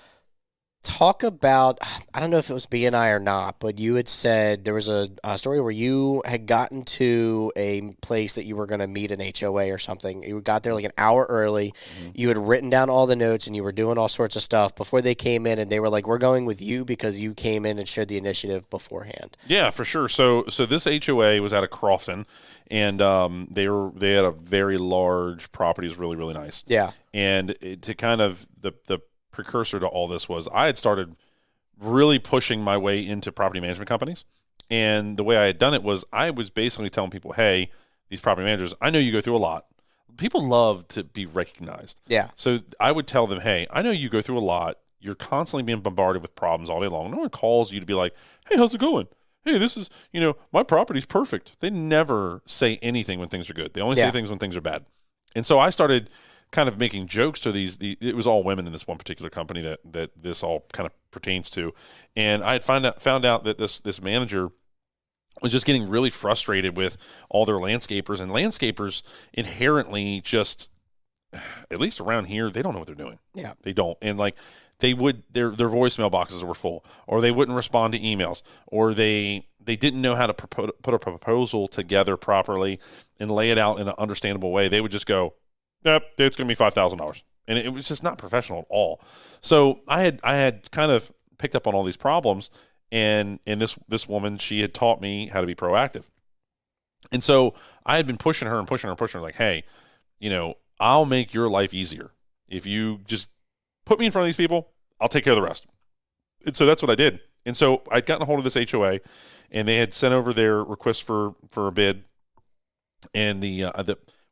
Talk about, I don't know if it was BNI or not, but you had said there was a story where you had gotten to a place that you were going to meet an HOA or something. You got there like an hour early. Mm-hmm. You had written down all the notes and you were doing all sorts of stuff before they came in, and they were like, "We're going with you because you came in and shared the initiative beforehand." Yeah, for sure. So this HOA was out of Crofton, and they had a very large property. It was really, really nice. Yeah. And to kind of the precursor to all this was I had started really pushing my way into property management companies. And the way I had done it was I was basically telling people, hey, these property managers, I know you go through a lot. People love to be recognized. Yeah. So I would tell them, hey, I know you go through a lot. You're constantly being bombarded with problems all day long. No one calls you to be like, hey, how's it going? Hey, this is, my property's perfect. They never say anything when things are good. They only say things when things are bad. And so I started kind of making jokes to it was all women in this one particular company that this all kind of pertains to. And I had found out that this manager was just getting really frustrated with all their landscapers, and landscapers inherently just, at least around here, they don't know what they're doing. Yeah. They don't. And like their voicemail boxes were full, or they wouldn't respond to emails, or they didn't know how to put a proposal together properly and lay it out in an understandable way. They would just go, yep, it's going to be $5,000. And it was just not professional at all. So I had kind of picked up on all these problems, and this woman, she had taught me how to be proactive. And so I had been pushing her, like, hey, I'll make your life easier. If you just put me in front of these people, I'll take care of the rest. And so that's what I did. And so I'd gotten a hold of this HOA, and they had sent over their request for a bid. And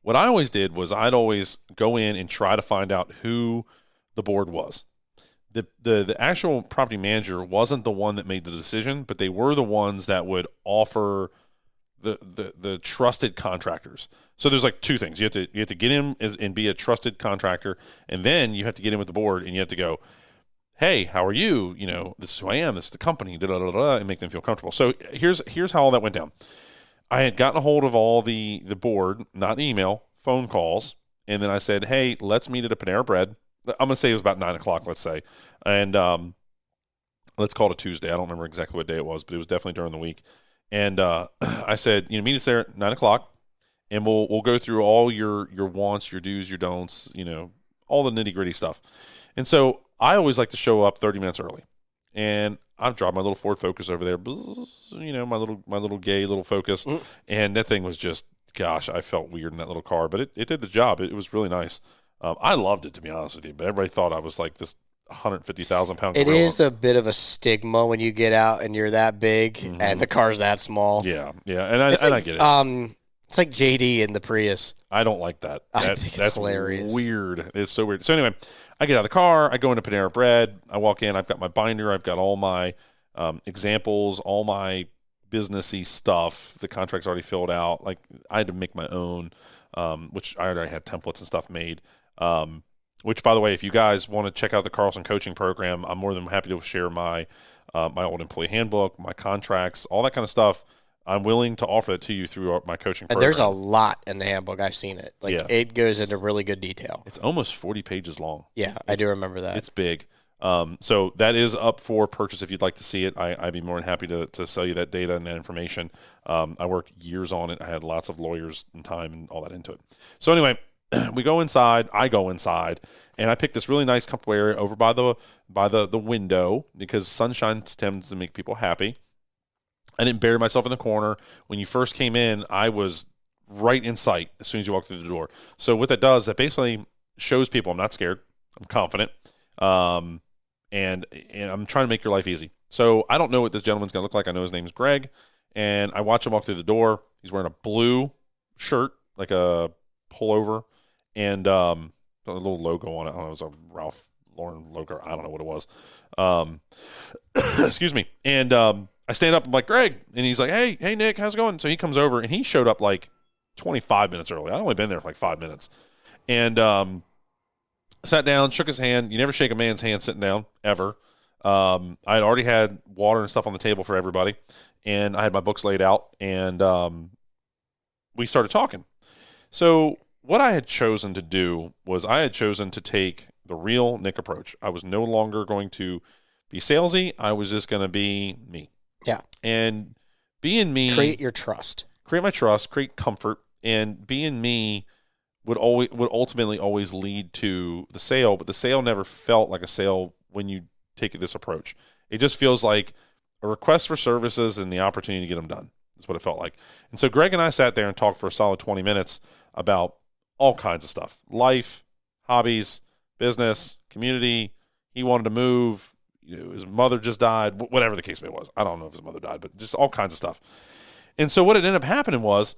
what I always did was I'd always go in and try to find out who the board was. The actual property manager wasn't the one that made the decision, but they were the ones that would offer the trusted contractors. So there's like two things. You have to get in and be a trusted contractor, and then you have to get in with the board and you have to go, hey, how are you? This is who I am. This is the company, and make them feel comfortable. So here's how all that went down. I had gotten a hold of all the board, not email, phone calls, and then I said, hey, let's meet at a Panera Bread. I'm going to say it was about 9 o'clock, let's say. And let's call it a Tuesday. I don't remember exactly what day it was, but it was definitely during the week. And I said, meet us there at 9 o'clock, and we'll go through all your wants, your do's, your don'ts, all the nitty-gritty stuff. And so I always like to show up 30 minutes early. And I've dropped my little Ford Focus over there, my little gay little Focus. And that thing was just, gosh, I felt weird in that little car, but it did the job. It was really nice. I loved it, to be honest with you, but everybody thought I was like this 150,000-pound gorilla. It is a bit of a stigma when you get out and you're that big and the car's that small. Yeah, and I get it. It's like JD in the Prius. I don't like that. I think it's hilarious. Weird. It's so weird. So anyway, I get out of the car. I go into Panera Bread. I walk in. I've got my binder. I've got all my examples, all my businessy stuff. The contract's already filled out. Like I had to make my own, which I already had templates and stuff made. Which, by the way, if you guys want to check out the Carlson coaching program, I'm more than happy to share my old employee handbook, my contracts, all that kind of stuff. I'm willing to offer that to you through my coaching program. And there's a lot in the handbook. I've seen it. It goes into really good detail. It's almost 40 pages long. Yeah, I do remember that. It's big. So that is up for purchase if you'd like to see it. I'd be more than happy to sell you that data and that information. I worked years on it. I had lots of lawyers and time and all that into it. So anyway, we go inside. I go inside, and I pick this really nice comfortable area over by the window because sunshine tends to make people happy. I didn't bury myself in the corner. When you first came in, I was right in sight as soon as you walked through the door. So what that does, that basically shows people I'm not scared. I'm confident. And I'm trying to make your life easy. So I don't know what this gentleman's going to look like. I know his name is Greg. And I watch him walk through the door. He's wearing a blue shirt, like a pullover, and a little logo on it. I don't know, it was a Ralph Lauren logo. I don't know what it was. Excuse me. And I stand up, I'm like, Greg. And he's like, hey, Nick, how's it going? So he comes over, and he showed up like 25 minutes early. I'd only been there for like 5 minutes. And sat down, shook his hand. You never shake a man's hand sitting down, ever. I had already had water and stuff on the table for everybody. And I had my books laid out, and we started talking. So what I had chosen to do was I had chosen to take the real Nick approach. I was no longer going to be salesy. I was just going to be me. Yeah. And being me, create your trust, create my trust, create comfort, and being me would ultimately always lead to the sale. But the sale never felt like a sale when you take this approach. It just feels like a request for services and the opportunity to get them done. That's what it felt like. And so Greg and I sat there and talked for a solid 20 minutes about all kinds of stuff: life, hobbies, business, community. He wanted to move. His mother just died, whatever the case may was. I don't know if his mother died, but just all kinds of stuff. And so what had ended up happening was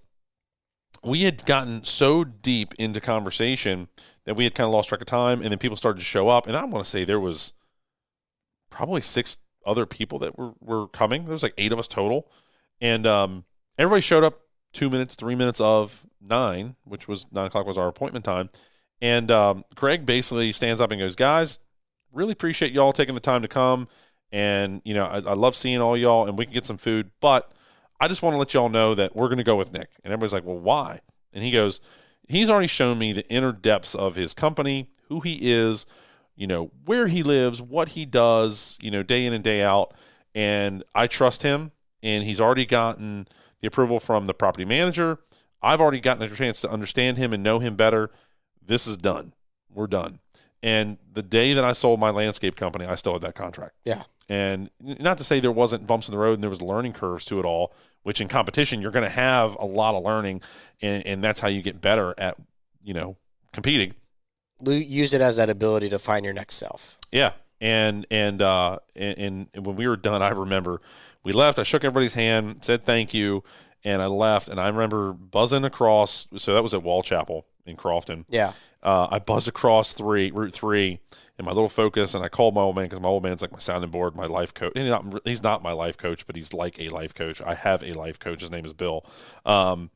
we had gotten so deep into conversation that we had kind of lost track of time, and then people started to show up. And I want to say there was probably 6 other people that were coming. There was like 8 of us total. And everybody showed up 2 minutes, 3 minutes of 9, which was 9 o'clock was our appointment time. And Greg basically stands up and goes, guys, really appreciate y'all taking the time to come. And, I love seeing all y'all, and we can get some food. But I just want to let y'all know that we're going to go with Nick. And everybody's like, well, why? And he goes, he's already shown me the inner depths of his company, who he is, where he lives, what he does, day in and day out. And I trust him. And he's already gotten the approval from the property manager. I've already gotten a chance to understand him and know him better. This is done. We're done. And the day that I sold my landscape company, I still had that contract. Yeah. And not to say there wasn't bumps in the road and there was learning curves to it all, which in competition, you're going to have a lot of learning, and that's how you get better at, competing. Use it as that ability to find your next self. Yeah. And when we were done, I remember we left. I shook everybody's hand, said thank you, and I left. And I remember buzzing across. So that was at Wall Chapel in Crofton. Yeah. I buzzed across Route 3 in my little Focus, and I called my old man because my old man's like my sounding board, my life coach. And he's not my life coach, but he's like a life coach. I have a life coach. His name is Bill. I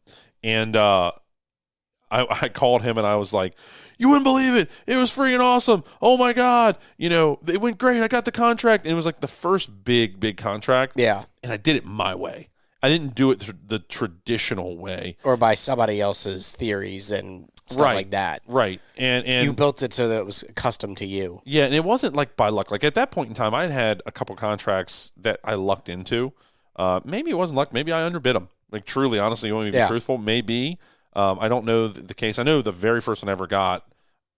called him and I was like, you wouldn't believe it. It was freaking awesome. Oh my God. It went great. I got the contract. And it was like the first big contract. Yeah. And I did it my way. I didn't do it the traditional way. Or by somebody else's theories and stuff like that. Right. And you built it so that it was custom to you. Yeah. And it wasn't like by luck. Like at that point in time, I had a couple contracts that I lucked into. Maybe it wasn't luck. Maybe I underbid them. Like truly, honestly, you want me to be truthful? Maybe. I don't know the case. I know the very first one I ever got,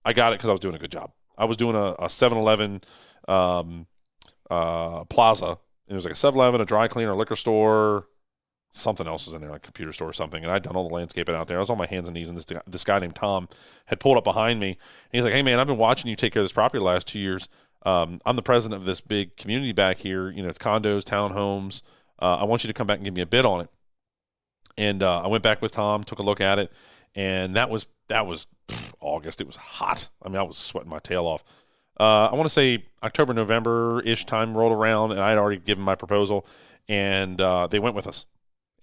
I got it because I was doing a good job. I was doing a 7-Eleven plaza. It was like a 7-Eleven, a dry cleaner, a liquor store, something else was in there, like a computer store or something. And I'd done all the landscaping out there. I was on my hands and knees, and this guy named Tom had pulled up behind me. And he's like, hey, man, I've been watching you take care of this property the last 2 years. I'm the president of this big community back here. It's condos, townhomes. I want you to come back and give me a bid on it. And I went back with Tom, took a look at it, and that was August. It was hot. I mean, I was sweating my tail off. I want to say October, November-ish time rolled around, and I had already given my proposal, and they went with us.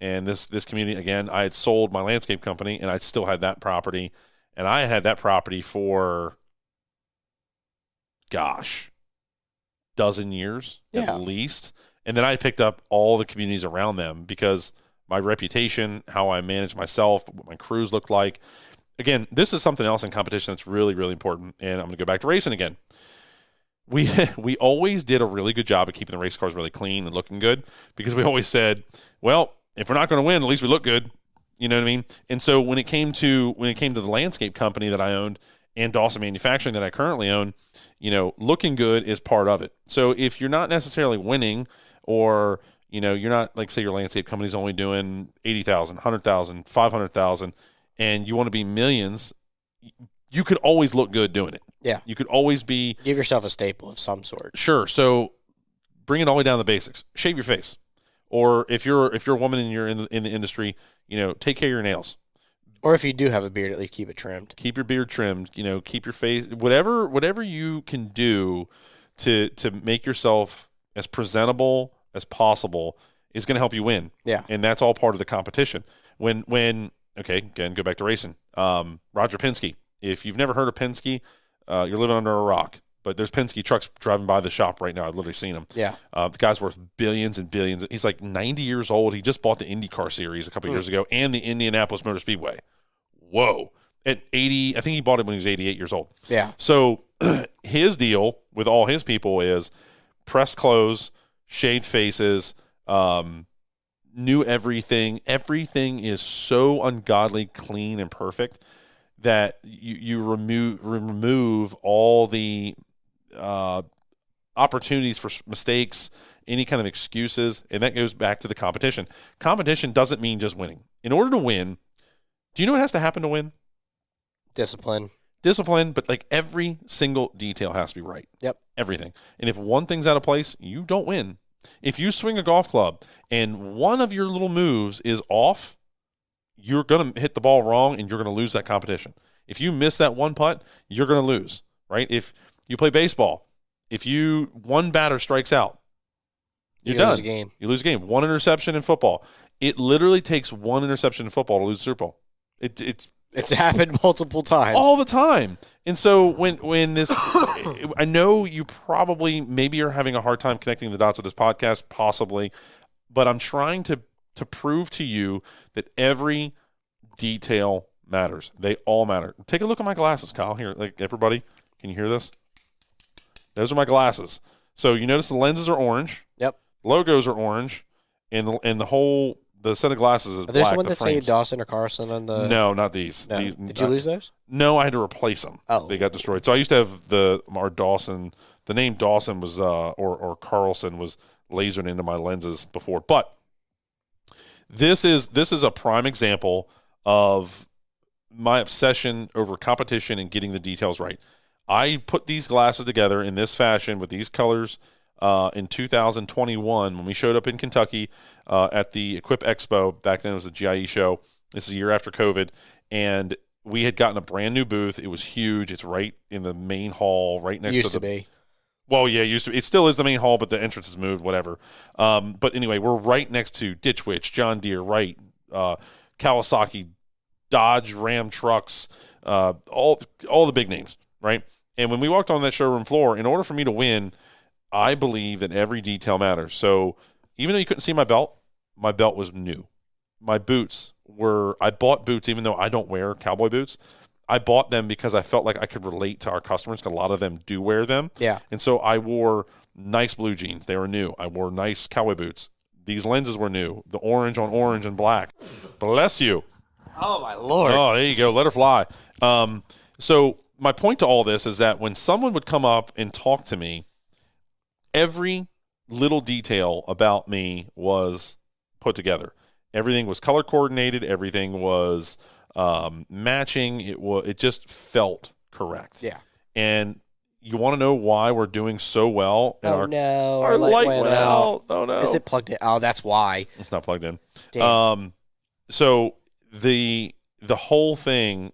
And this community, again, I had sold my landscape company, and I still had that property, and I had that property for, dozen years at least. And then I picked up all the communities around them because my reputation, how I manage myself, what my crews look like. Again, this is something else in competition that's really, really important. And I'm going to go back to racing again. We always did a really good job of keeping the race cars really clean and looking good because we always said, well, if we're not going to win, at least we look good. You know what I mean? And so when it came to the landscape company that I owned and Dawson Manufacturing that I currently own, looking good is part of it. So if you're not necessarily winning or you're not, like, say your landscape company's only doing 80,000, 100,000, 500,000, and you want to be millions, you could always look good doing it. Yeah. You could always be... Give yourself a staple of some sort. Sure. So bring it all the way down to the basics. Shave your face. Or if you're a woman and you're in the industry, take care of your nails. Or if you do have a beard, at least keep it trimmed. Keep your beard trimmed. Keep your face... Whatever you can do to make yourself as presentable as possible is going to help you win. Yeah. And that's all part of the competition. Okay, again, go back to racing. Roger Penske. If you've never heard of Penske, you're living under a rock. But there's Penske trucks driving by the shop right now. I've literally seen them. Yeah. The guy's worth billions and billions. He's like 90 years old. He just bought the IndyCar series a couple of years ago and the Indianapolis Motor Speedway. Whoa. At 80, I think he bought it when he was 88 years old. Yeah. So his deal with all his people is press close, shade faces, knew everything. Everything is so ungodly clean and perfect that you remove all the opportunities for mistakes, any kind of excuses, and that goes back to the competition. Competition doesn't mean just winning. In order to win, do you know what has to happen to win? Discipline, but like every single detail has to be right. Yep. Everything. And if one thing's out of place, you don't win. If you swing a golf club and one of your little moves is off, you're going to hit the ball wrong and you're going to lose that competition. If you miss that one putt, you're going to lose, right? If you play baseball, if one batter strikes out, you're done. Lose a game. You lose a game. One interception in football. It literally takes one interception in football to lose the Super Bowl. It's happened multiple times. All the time. And so when this, I know you probably maybe are having a hard time connecting the dots with this podcast, possibly, but I'm trying to prove to you that every detail matters. They all matter. Take a look at my glasses, Kyle. Here, like everybody, can you hear this? Those are my glasses. So you notice the lenses are orange. Yep. Logos are orange, and the set of glasses is black. Are there someone that say Dawson or Carson on the? No, not these. No. These, Did you lose those? No, I had to replace them. Oh, they got destroyed. So I used to have our Dawson. The name Dawson was or Carlson was lasered into my lenses before. But this is a prime example of my obsession over competition and getting the details right. I put these glasses together in this fashion with these colors in 2021 when we showed up in Kentucky at the Equip Expo. Back then it was the GIE show. This is a year after COVID. And we had gotten a brand new booth. It was huge. It's right in the main hall, right next used to be. Well, yeah, it used to. It still is the main hall, but the entrance has moved, whatever. But anyway, we're right next to Ditch Witch, John Deere, Wright, Kawasaki, Dodge, Ram trucks, all the big names, right? And when we walked on that showroom floor, in order for me to win, I believe that every detail matters. So even though you couldn't see my belt was new. My boots I bought boots even though I don't wear cowboy boots. I bought them because I felt like I could relate to our customers because a lot of them do wear them. Yeah. And so I wore nice blue jeans. They were new. I wore nice cowboy boots. These lenses were new. The orange on orange and black. Bless you. Oh, my Lord. Oh, there you go. Let her fly. So my point to all this is that when someone would come up and talk to me, every little detail about me was put together. Everything was color coordinated. Everything was matching. It just felt correct. Yeah. And you want to know why we're doing so well? Our light went out. Oh no! Is it plugged in? Oh, that's why. It's not plugged in. Damn. So the whole thing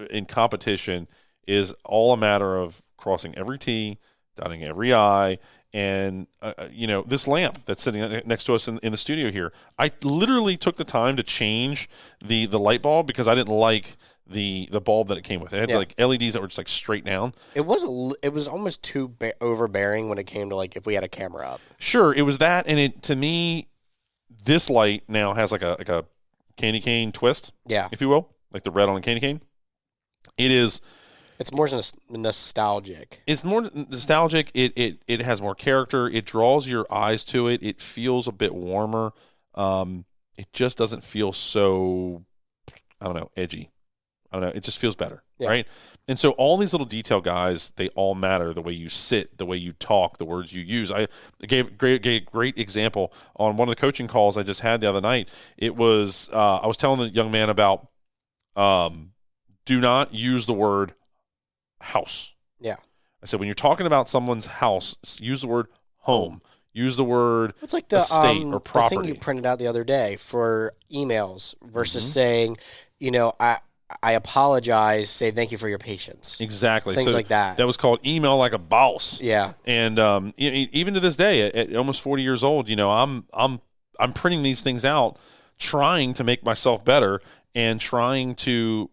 in competition is all a matter of crossing every T, dotting every I, and this lamp that's sitting next to us in the studio here. I literally took the time to change the light bulb because I didn't like the bulb that it came with. It had like LEDs that were just like straight down. It was almost too overbearing when it came to like if we had a camera up. Sure, it was that, and to me, this light now has like a candy cane twist, if you will, like the red on a candy cane. It's more nostalgic. It's more nostalgic. It has more character. It draws your eyes to it. It feels a bit warmer. It just doesn't feel so, I don't know, edgy. I don't know. It just feels better, right? And so all these little detail guys, they all matter. The way you sit, the way you talk, the words you use. I gave a great example on one of the coaching calls I just had the other night. It was I was telling the young man about do not use the word house. Yeah. I said when you're talking about someone's house, use the word home. Use the word it's like the estate or property. The thing you printed out the other day for emails versus saying, I apologize, say thank you for your patience. Exactly. Things like that. That was called email like a boss. Yeah. And even to this day, at almost 40 years old, I'm printing these things out, trying to make myself better and trying to,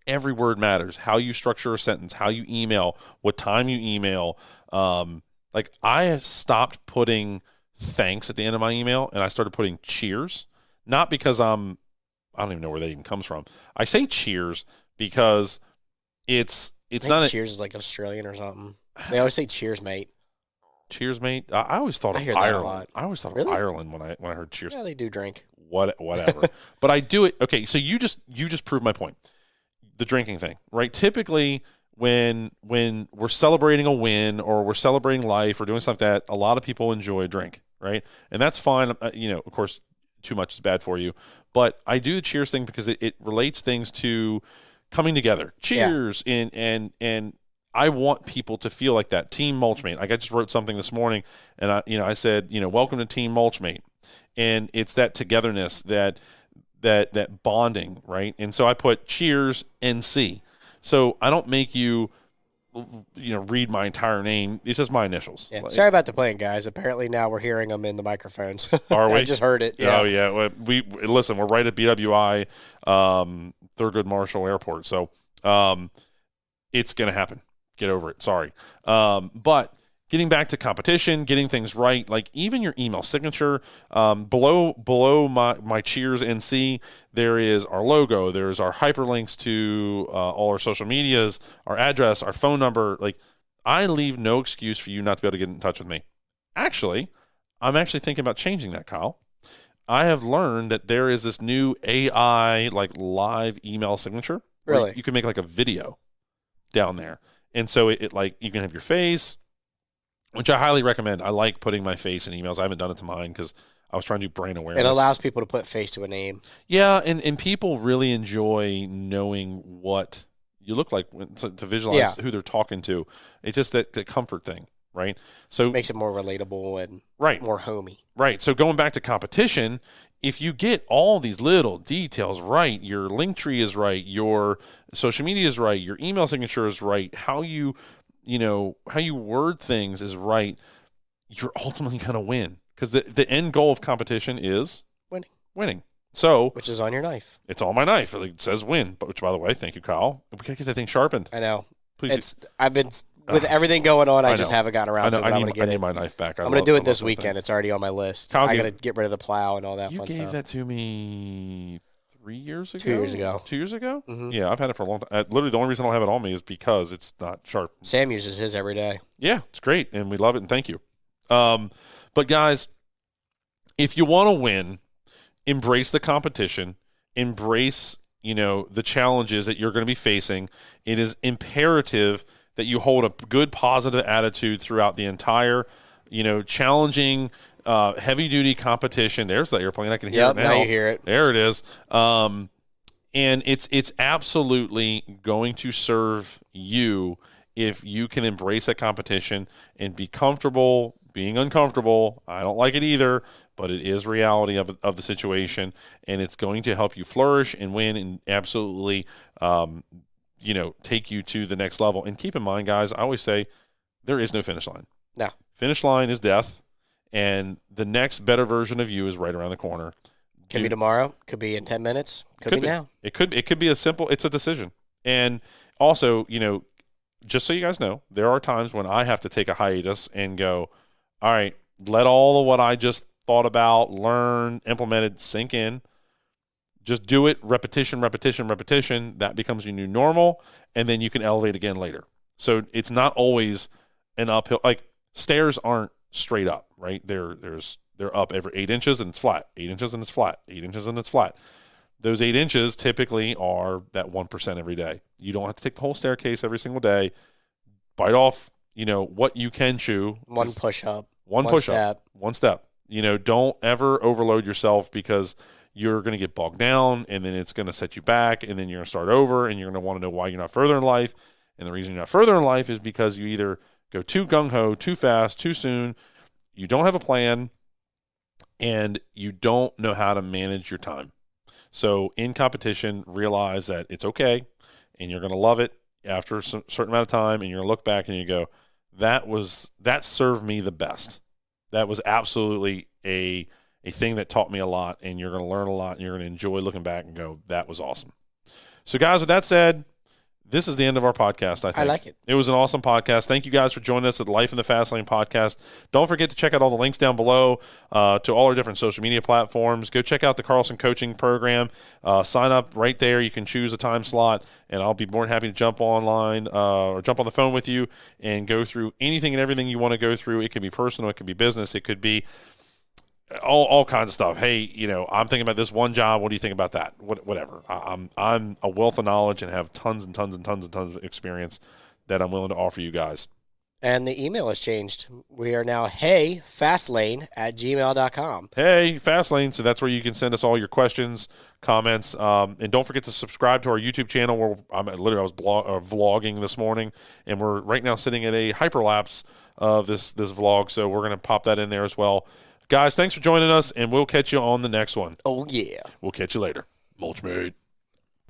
every word matters. How you structure a sentence, how you email, what time you email. Like I have stopped putting thanks at the end of my email and I started putting cheers, not because I don't even know where that even comes from. I say cheers because it's not cheers is like Australian or something. They always say cheers, mate. Cheers, mate. I always thought of Ireland. I always thought of Ireland when I heard cheers. Yeah, they do drink. Whatever. But I do it. Okay, so you just proved my point. The drinking thing, right? Typically, when we're celebrating a win or we're celebrating life or doing something like that, a lot of people enjoy a drink, right? And that's fine. Of course, too much is bad for you. But I do the cheers thing because it relates things to coming together. Cheers, and I want people to feel like that. Team Mulchmate. Like I just wrote something this morning, and I said, welcome to Team Mulchmate, and it's that togetherness, that bonding, right? And so I put cheers NC. So I don't make you, read my entire name. It's just my initials. Yeah. Sorry about the playing, guys. Apparently now we're hearing them in the microphones. Are we? I just heard it. Yeah. Oh yeah. Well, listen. We're right at BWI, Thurgood Marshall Airport. So it's gonna happen. Get over it. Sorry. But getting back to competition, getting things right, like even your email signature, below my cheers NC, there is our logo, there's our hyperlinks to all our social medias, our address, our phone number. Like I leave no excuse for you not to be able to get in touch with me. Actually, I'm actually thinking about changing that, Kyle. I have learned that there is this new AI like live email signature. Really? You can make like a video down there. And so it like you can have your face, which I highly recommend. I like putting my face in emails. I haven't done it to mine because I was trying to do brain awareness. It allows people to put face to a name. Yeah, and people really enjoy knowing what you look like to visualize who they're talking to. It's just that comfort thing, right? So it makes it more relatable and more homey. Right. So going back to competition, if you get all these little details right, your link tree is right, your social media is right, your email signature is right, how you word things is right, you're ultimately going to win. Because the end goal of competition is winning. So, which is on your knife. It's on my knife. It says win. But which, by the way, thank you, Kyle. We got to get that thing sharpened. I know. Please. I've been with everything going on. I just haven't gotten around to it. I need my knife back. I'm going to do it this weekend. It's already on my list. I got to get rid of the plow and all that fun stuff. You gave that to me 3 years ago? 2 years ago. 2 years ago? Mm-hmm. Yeah, I've had it for a long time. Literally, the only reason I don't have it on me is because it's not sharp. Sam uses his every day. Yeah, it's great, and we love it, and thank you. But, guys, if you want to win, embrace the competition, embrace, the challenges that you're going to be facing. It is imperative that you hold a good, positive attitude throughout the entire, challenging, heavy-duty competition. There's that airplane. I can hear it now. Now you hear it. There it is. And it's absolutely going to serve you if you can embrace that competition and be comfortable being uncomfortable. I don't like it either, but it is reality of the situation, and it's going to help you flourish and win and absolutely, take you to the next level. And keep in mind, guys, I always say there is no finish line. No. Finish line is death, and the next better version of you is right around the corner. Could be tomorrow. Could be in 10 minutes. Could be now. It could be it's a decision. And also, just so you guys know, there are times when I have to take a hiatus and go, all right, let all of what I just thought about, learned, implemented, sink in. Just do it, repetition. That becomes your new normal, and then you can elevate again later. So it's not always an uphill. Like stairs aren't straight up, right? They're up every 8 inches and it's flat, 8 inches and it's flat, 8 inches and it's flat. Those 8 inches typically are that 1% every day. You don't have to take the whole staircase every single day. Bite off, what you can chew. One push-up. One push-up. One step. Don't ever overload yourself because you're going to get bogged down, and then it's going to set you back, and then you're going to start over, and you're going to want to know why you're not further in life. And the reason you're not further in life is because you either go too gung-ho, too fast, too soon, you don't have a plan, and you don't know how to manage your time. So in competition, realize that it's okay, and you're going to love it after a certain amount of time, and you're going to look back and you go, that served me the best. That was absolutely a thing that taught me a lot, and you're going to learn a lot, and you're going to enjoy looking back and go, that was awesome. So, guys, with that said, this is the end of our podcast, I think. I like it. It was an awesome podcast. Thank you guys for joining us at the Life in the Fast Lane podcast. Don't forget to check out all the links down below to all our different social media platforms. Go check out the Carlson Coaching Program. Sign up right there. You can choose a time slot, and I'll be more than happy to jump online or jump on the phone with you and go through anything and everything you want to go through. It could be personal. It could be business. It could be all kinds of stuff. Hey, I'm thinking about this one job. What do you think about that? Whatever. I'm a wealth of knowledge and have tons and tons and tons and tons of experience that I'm willing to offer you guys. And the email has changed. We are now heyfastlane@gmail.com. Hey, Fastlane. So that's where you can send us all your questions, comments, and don't forget to subscribe to our YouTube channel where I was vlogging this morning, and we're right now sitting at a hyperlapse of this vlog. So we're going to pop that in there as well. Guys, thanks for joining us, and we'll catch you on the next one. Oh, yeah. We'll catch you later. Mulch mate.